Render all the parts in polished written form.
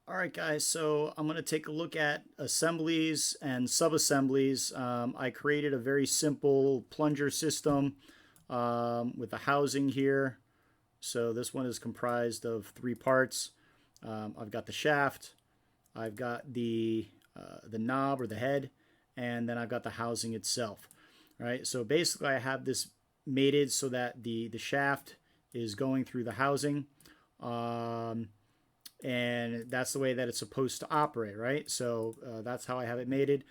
All right, guys, so I'm going to take a look at assemblies and sub-assemblies. I created a very simple plunger system with the housing here. So this one is comprised of three parts. I've got the shaft, I've got the knob or the head, and then I've got the housing itself. All right, so basically I have this mated so that the shaft is going through the housing. And that's the way that it's supposed to operate, right? So that's how I have it mated.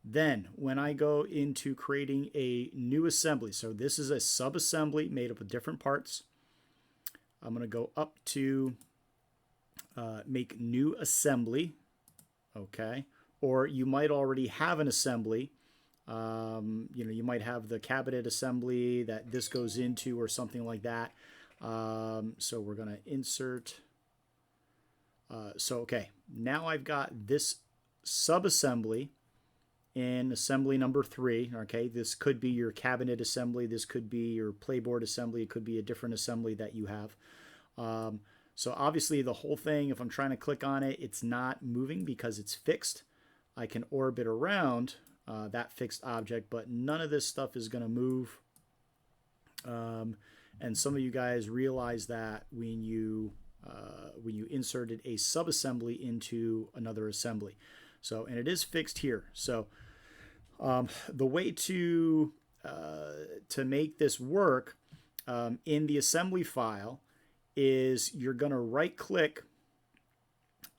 Then when I go into creating a new assembly, so this is a sub-assembly made up of different parts. I'm going to go up to make new assembly, okay? Or you might already have an assembly. You might have the cabinet assembly that this goes into or something like that. So we're going to insert. Okay, now I've got this sub-assembly in assembly number 3. Okay, this could be your cabinet assembly, this could be your playboard assembly, it could be a different assembly that you have. So obviously the whole thing, if I'm trying to click on it, it's not moving because it's fixed. I can orbit around that fixed object, but none of this stuff is going to move. And some of you guys realize that when you inserted a sub-assembly into another assembly. So, and it is fixed here. So the way to make this work in the assembly file is you're going to right click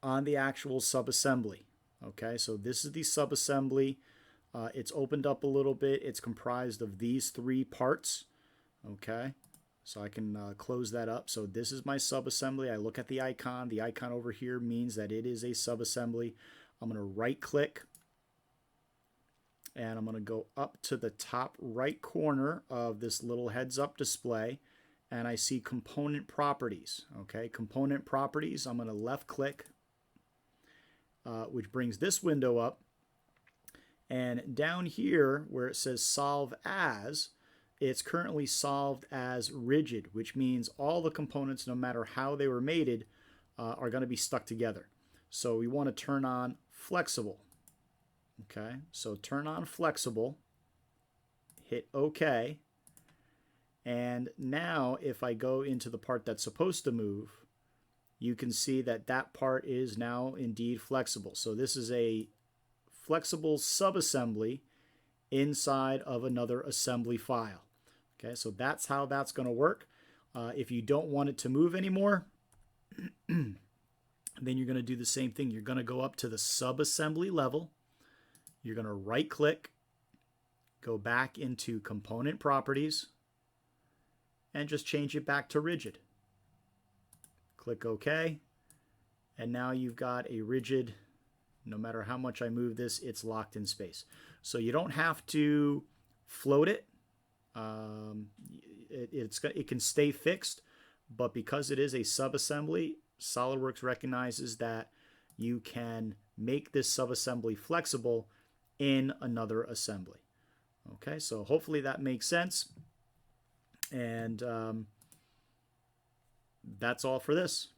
on the actual sub-assembly. Okay, so this is the sub-assembly. It's opened up a little bit. It's comprised of these 3 parts. Okay. So I can close that up. So this is my sub-assembly. I look at the icon. The icon over here means that it is a sub-assembly. I'm going to right click and I'm going to go up to the top right corner of this little heads up display and I see component properties. Okay, component properties. I'm going to left click, which brings this window up. And down here where it says solve as, it's currently solved as rigid, which means all the components, no matter how they were mated, are going to be stuck together. So we want to turn on flexible. Okay, so turn on flexible, hit OK, and now if I go into the part that's supposed to move, you can see that that part is now indeed flexible. So this is a flexible sub-assembly inside of another assembly file. Okay, so that's how that's going to work. If you don't want it to move anymore, then you're going to do the same thing. You're going to go up to the sub-assembly level. You're going to right click, go back into component properties, and just change it back to rigid. Click OK. And now you've got a rigid, no matter how much I move this, it's locked in space. So you don't have to float it. It can stay fixed, but because it is a sub-assembly, SOLIDWORKS recognizes that you can make this sub-assembly flexible in another assembly. Okay, so hopefully that makes sense. And that's all for this.